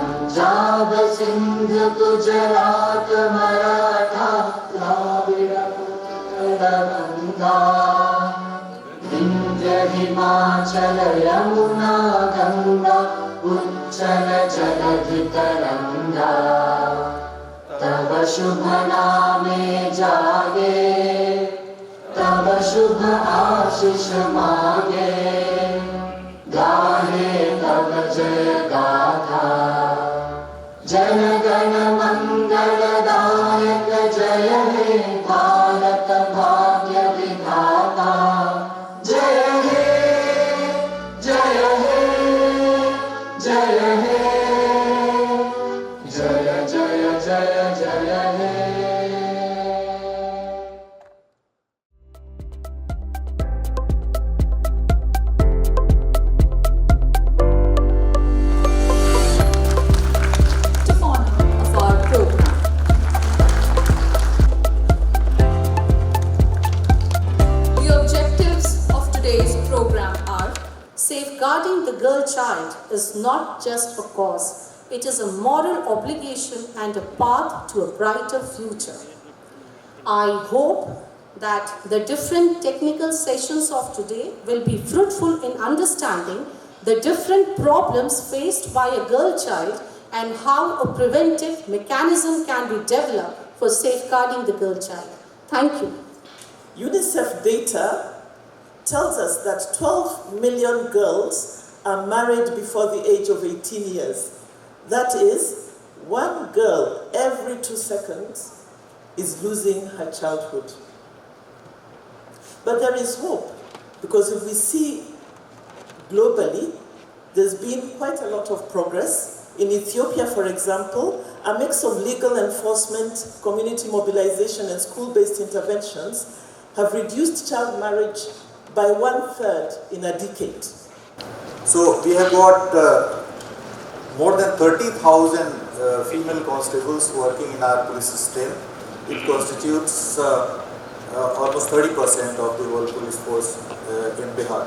पंजाब सिंध गुजरात मराठा द्राविड़ उत्कल गंगा विंध्य हिमाचल यमुना गंगा उच्चल जलधि तरंगा तब शुभ नामे जागे तब शुभ आशीष मागे गाहे तब जय गाथा जन गण मंगल दायक जय हे भारत भाग्य विधाता जय हे जय हे जय हे जय जय जय जय हे. Safeguarding the girl child is not just a cause, it is a moral obligation and a path to a brighter future. I hope that the different technical sessions of today will be fruitful in understanding the different problems faced by a girl child and how a preventive mechanism can be developed for safeguarding the girl child. Thank you. UNICEF data tells us that 12 million girls are married before the age of 18 years. That is, one girl every 2 seconds is losing her childhood. But there is hope, because if we see globally, there's been quite a lot of progress. In Ethiopia, for example, a mix of legal enforcement, community mobilization, and school-based interventions have reduced child marriage by 1/3 in a decade. So we have got more than 30,000 female constables working in our police system. It constitutes almost 30% of the whole police force in Bihar.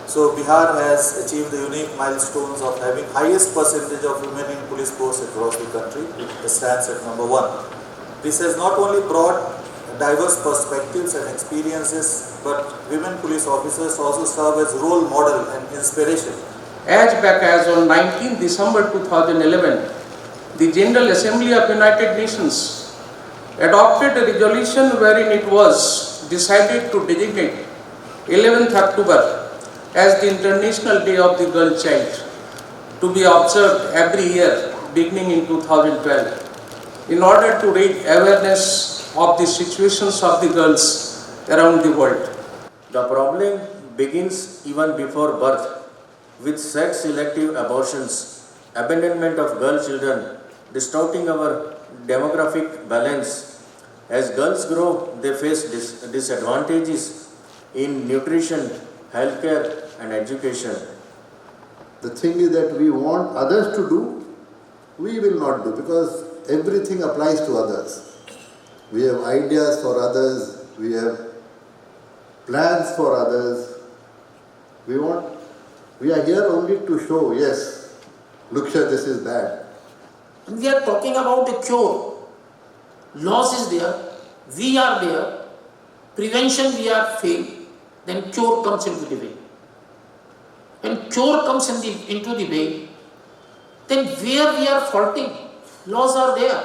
So Bihar has achieved the unique milestones of having highest percentage of women in police force across the country. It stands at number 1. This has not only brought diverse perspectives and experiences, but women police officers also serve as role model and inspiration. As back as on 19 December 2011, the General Assembly of United Nations adopted a resolution wherein it was decided to designate 11th October as the International Day of the Girl Child, to be observed every year beginning in 2012, in order to raise awareness of the situations of the girls around the world. The problem begins even before birth, with sex-selective abortions, abandonment of girl children, distorting our demographic balance. As girls grow, they face disadvantages in nutrition, healthcare, and education. The thing is that we want others to do, we will not do, because everything applies to others. We have ideas for others, we have plans for others. We are here only to show, yes, look sir, this is bad. We are talking about a cure. Loss is there, we are there, prevention we are failed, then cure comes into the way. When cure comes into the way, then where we are faulting, laws are there.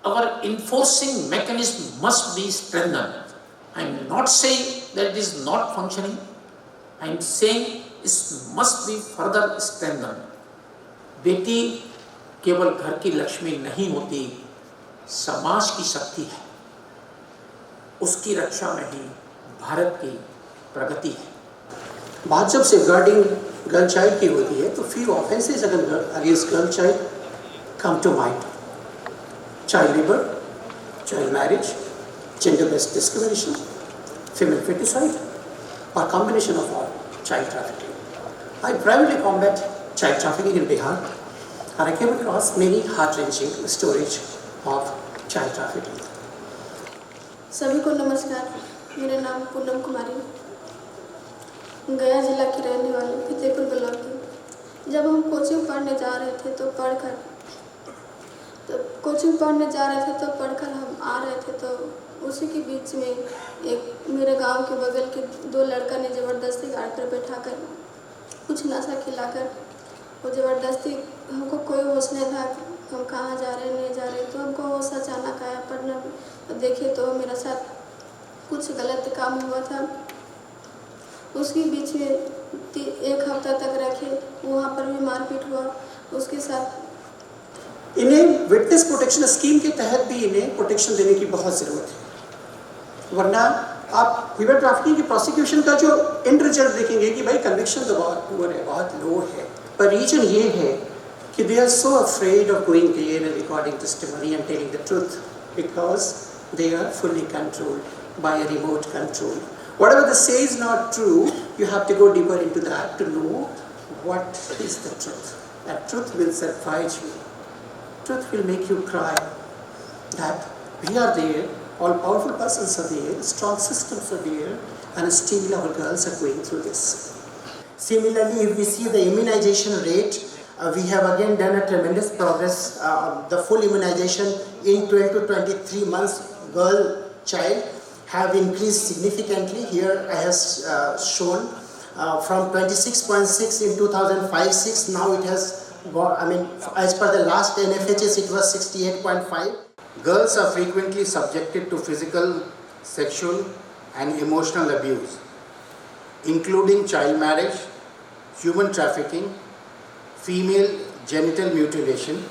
Our enforcing mechanism must be strengthened. I am not saying that it is not functioning. I am saying it must be further strengthened. बेटी केवल घर की लक्ष्मी नहीं होती, समाज की शक्ति है. उसकी रक्षा में ही भारत की प्रगति है. बात जब सेफगार्डिंग गर्ल चाइल्ड की होती है तो few offences against girl child come to mind. Child labor, child marriage, gender-based discrimination, female feticide, or combination of all, child trafficking. I primarily combat child trafficking in Bihar, and I came across many heart-wrenching stories of child trafficking. सभी को नमस्कार. मेरा नाम पूनम कुमारी, गया जिला की रहने वाली फतेहपुर ब्लॉक की. जब हम कोचिंग पढ़ने जा रहे थे तो कोचिंग पढ़ने जा रहे थे तो पढ़कर हम आ रहे थे तो उसी के बीच में एक मेरे गांव के बगल के 2 लड़का ने ज़बरदस्ती गाड़ी पर बैठाकर कुछ नशा खिलाकर वो ज़बरदस्ती, हमको कोई होश नहीं था हम कहाँ जा रहे नहीं जा रहे, तो हमको होश अचानक आया पढ़ना तो देखे तो मेरा साथ कुछ गलत काम हुआ था। उसके बीच में 1 हफ्ता तक रखे, वहाँ पर भी मारपीट हुआ उसके साथ। इन्हें विटनेस प्रोटेक्शन स्कीम के तहत भी इन्हें प्रोटेक्शन देने की बहुत ज़रूरत है, वरना आप ह्यूमन ट्रैफिकिंग की प्रोसिक्यूशन का जो एंड रिजल्ट देखेंगे कि भाई कन्विक्शन तो बहुत पुअर है, बहुत लो है, पर रीजन ये है कि they are so afraid of going there and recording testimony and telling the truth because they are fully controlled by a remote control. Whatever they say is not true, you have to go deeper into that to know what is the truth. And truth will surprise you. Truth will make you cry that we are there, all powerful persons are there, strong systems are there, and still our girls are going through this. Similarly, if we see the immunization rate, we have again done a tremendous progress. The full immunization in 12 to 23 months girl child have increased significantly. Here I have shown from 26.6 in 2005-6, now it has gone, as per the last NFHS it was 68.5. Girls are frequently subjected to physical, sexual and emotional abuse, including child marriage, human trafficking, female genital mutilation,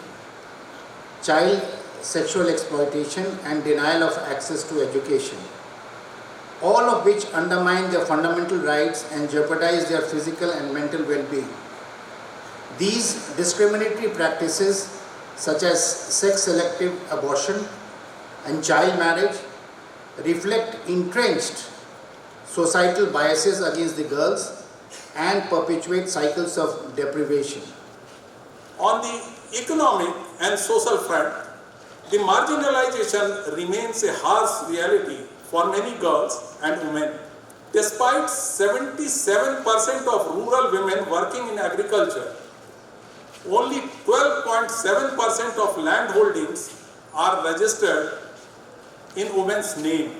child sexual exploitation and denial of access to education, all of which undermine their fundamental rights and jeopardize their physical and mental well-being. These discriminatory practices such as sex-selective abortion and child marriage reflect entrenched societal biases against the girls and perpetuate cycles of deprivation. On the economic and social front, the marginalization remains a harsh reality for many girls and women. Despite 77% of rural women working in agriculture, only 12.7% of land holdings are registered in women's name.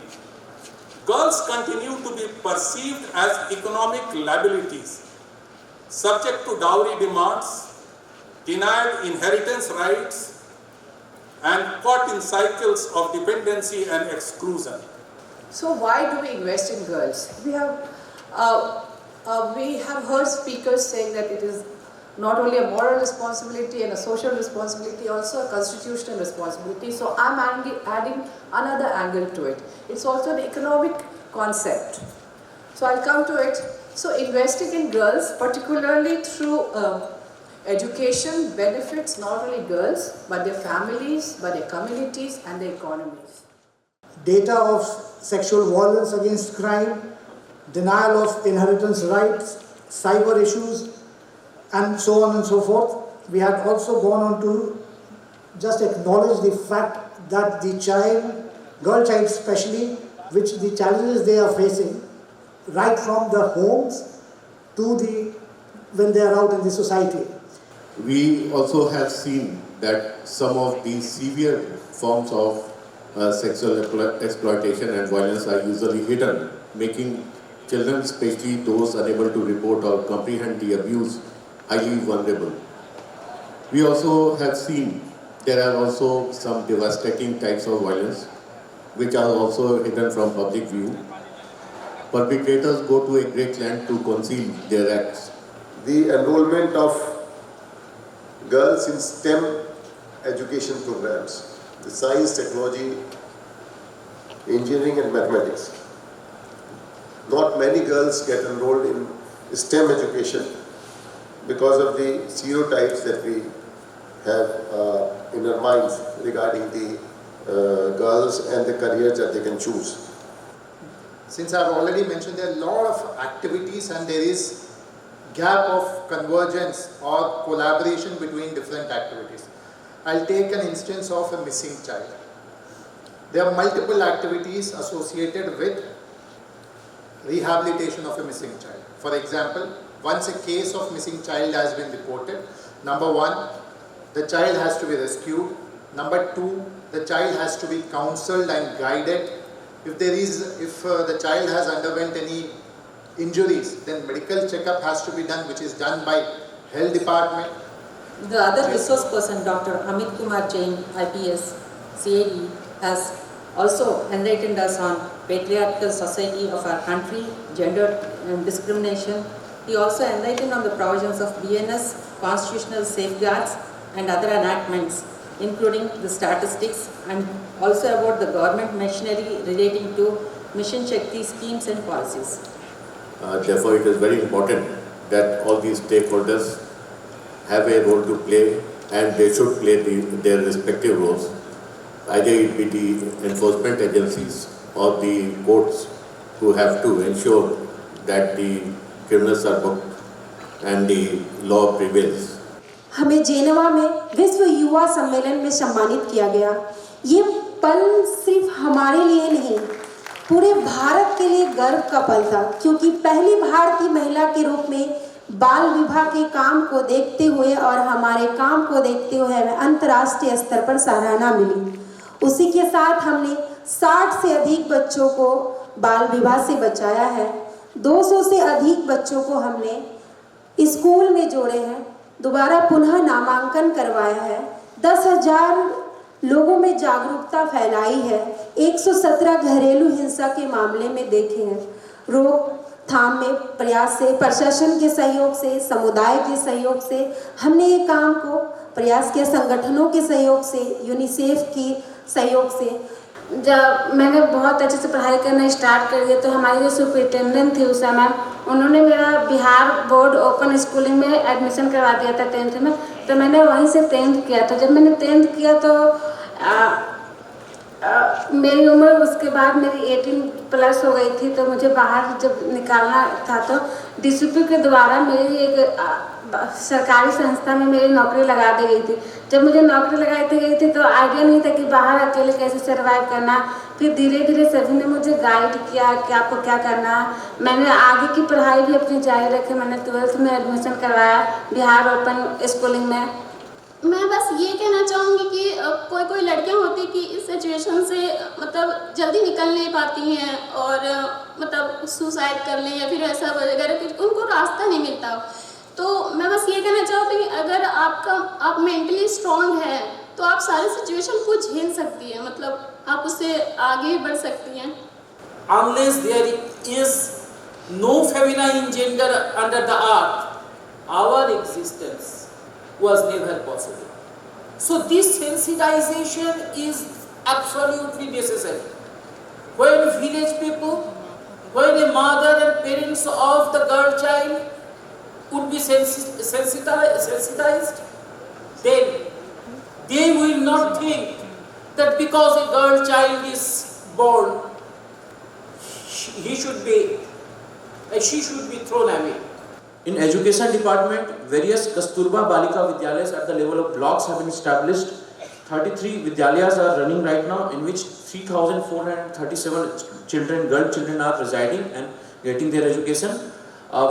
Girls continue to be perceived as economic liabilities, subject to dowry demands, denied inheritance rights, and caught in cycles of dependency and exclusion. So why do we invest in girls? We have heard speakers saying that it is not only a moral responsibility and a social responsibility, also a constitutional responsibility. So I'm adding another angle to it. It's also an economic concept. So I'll come to it. So investing in girls, particularly through education, benefits not only girls, but their families, but their communities and their economies. Data of sexual violence against crime, denial of inheritance rights, cyber issues, and so on and so forth. We had also gone on to just acknowledge the fact that the child, girl child especially, which the challenges they are facing, right from the homes to when they are out in the society. We also have seen that some of these severe forms of sexual exploitation and violence are usually hidden, making children, especially those unable to report or comprehend the abuse, highly vulnerable. We also have seen there are also some devastating types of violence which are also hidden from public view. Perpetrators go to a great length to conceal their acts. The enrollment of girls in STEM education programs, the science, technology, engineering and mathematics. Not many girls get enrolled in STEM education because of the stereotypes that we have in our minds regarding the girls and the careers that they can choose. Since I've already mentioned, there are a lot of activities and there is gap of convergence or collaboration between different activities. I'll take an instance of a missing child. There are multiple activities associated with rehabilitation of a missing child. For example, once a case of missing child has been reported, number one, the child has to be rescued. Number two, the child has to be counseled and guided. If the child has underwent any injuries, then medical checkup has to be done, which is done by health department. The other resource person, Dr. Amit Kumar Jain, IPS, CAD, has also enlightened us on patriarchal society of our country, gender discrimination. He also enlightened on the provisions of BNS, constitutional safeguards and other enactments, including the statistics, and also about the government machinery relating to Mission Shakti schemes and policies. Therefore, it is very important that all these stakeholders have a role to play, and they should play their respective roles. Either it be the enforcement agencies or the courts who have to ensure that the criminals are booked and the law prevails. हमें Geneva में विश्व युवा सम्मेलन में सम्मानित किया गया। ये पल सिर्फ हमारे लिए नहीं, पूरे भारत के लिए गर्व का पल था, क्योंकि पहली भारतीय महिला के रूप में बाल विवाह के काम को देखते हुए और हमारे काम को देखते हुए हमें अंतर्राष्ट्रीय स्तर पर सराहना मिली। उसी के साथ हमने 60 से अधिक बच्चों को बाल विवाह से बचाया है। 200 से अधिक बच्चों को हमने स्कूल में जोड़े हैं, दोबारा पुनः नामांकन करवाया है। 10,000 लोगों में जागरूकता फैलाई है। 117 घरेलू हिंसा के मामले में देखे हैं। रोकथाम में प्रयास से, प्रशासन के सहयोग से, समुदाय के सहयोग से हमने ये काम को प्रयास किया, संगठनों के सहयोग से, यूनिसेफ की सहयोग से। जब मैंने बहुत अच्छे से पढ़ाई करना स्टार्ट कर दिया तो हमारी जो सुपरिटेंडेंट थी उस समय, उन्होंने मेरा बिहार बोर्ड ओपन स्कूलिंग में एडमिशन करवा दिया था 10th में, तो मैंने वहीं से 10th किया था। जब मैंने 10th किया तो मेरी उम्र उसके बाद मेरी 18+ हो गई थी, तो मुझे बाहर जब निकालना था तो डीसीपी के द्वारा मेरी एक सरकारी संस्था में मेरी नौकरी लगा दी गई थी। जब मुझे नौकरी लगाई दी गई थी तो आइडिया नहीं था कि बाहर अकेले कैसे सर्वाइव करना। फिर धीरे धीरे सभी ने मुझे गाइड किया कि आपको क्या करना है। मैंने आगे की पढ़ाई भी अपनी जारी रखी। मैंने 12th में एडमिशन करवाया बिहार ओपन स्कूलिंग में। मैं बस ये कहना चाहूँगी कि कोई लड़कियाँ होती कि इस सिचुएशन से मतलब जल्दी निकल नहीं पाती हैं और मतलब सुसाइड कर लें या फिर ऐसा वगैरह, उनको रास्ता नहीं मिलता। तो मैं बस ये कहना चाहूँगी कि अगर आप मेंटली स्ट्रॉन्ग है तो आप सारी सिचुएशन को झेल सकती हैं, मतलब आप उससे आगे बढ़ सकती हैं। Unless there is no feminine gender under the earth, our existence was never possible. So this sensitization is absolutely necessary. When village people, when a mother and parents of the girl child would be sensitized, then they will not think that because a girl child is born, she should be thrown away. In education department, various Kasturba Balika Vidyalayas at the level of blocks have been established. 33 Vidyalayas are running right now, in which 3,437 children, girl children, are residing and getting their education.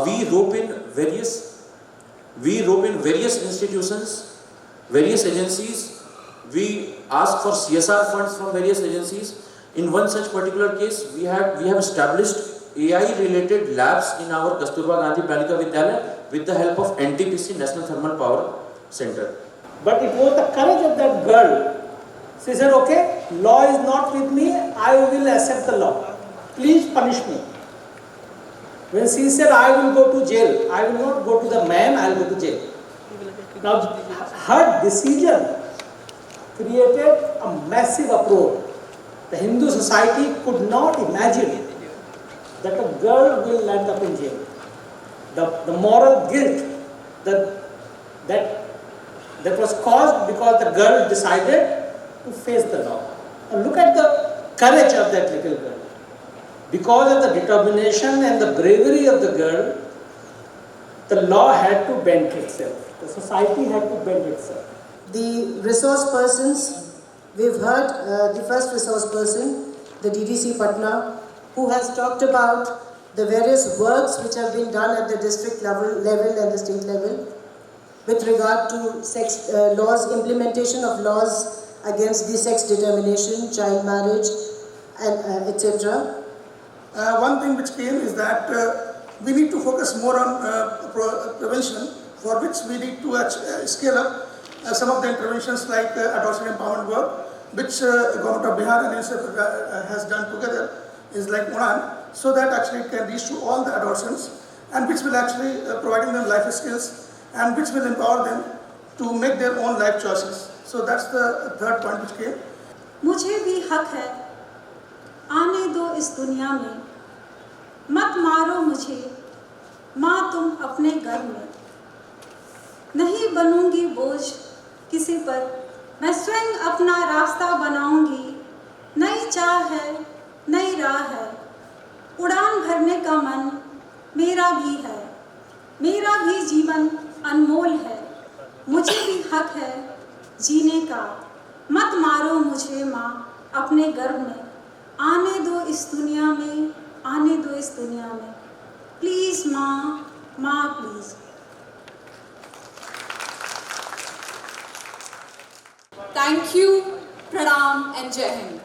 We rope in various institutions, various agencies. We ask for CSR funds from various agencies. In one such particular case, we have established AI-related labs in our Kasturba Gandhi Balika Vidyalaya with the help of NTPC, National Thermal Power Center. But it was the courage of that girl. She said, okay, law is not with me, I will accept the law. Please punish me. When she said, I will go to jail, I will not go to the man, I will go to jail. Now, her decision created a massive uproar. The Hindu society could not imagine that a girl will land up in jail. The moral guilt that was caused because the girl decided to face the law. And look at the courage of that little girl. Because of the determination and the bravery of the girl, the law had to bend itself. The society had to bend itself. The resource persons, we've heard the first resource person, the DDC Patna, who has talked about the various works which have been done at the district level and the state level with regard to sex laws, implementation of laws against the sex determination, child marriage, and etc. One thing which came is that we need to focus more on prevention, for which we need to scale up some of the interventions like adolescent empowerment work, which Government of Bihar and UNICEF has done together, is like Udan, so that actually it can reach to all the adolescents, and which will actually providing them life skills, and which will empower them to make their own life choices. So that's the third point which came. मुझे भी हक है आने दो इस दुनिया में, मत मारो मुझे माँ तुम अपने घर में, नहीं बनूंगी बोझ किसी पर, मैं स्वयं अपना रास्ता बनाऊंगी, नई चाह है नई राह है, उड़ान भरने का मन मेरा भी है, मेरा भी जीवन अनमोल है, मुझे भी हक है जीने का, मत मारो मुझे माँ अपने गर्भ में, आने दो इस दुनिया में, आने दो इस दुनिया में, प्लीज़ माँ, माँ please. Thank you, Pranam and Jai Hind.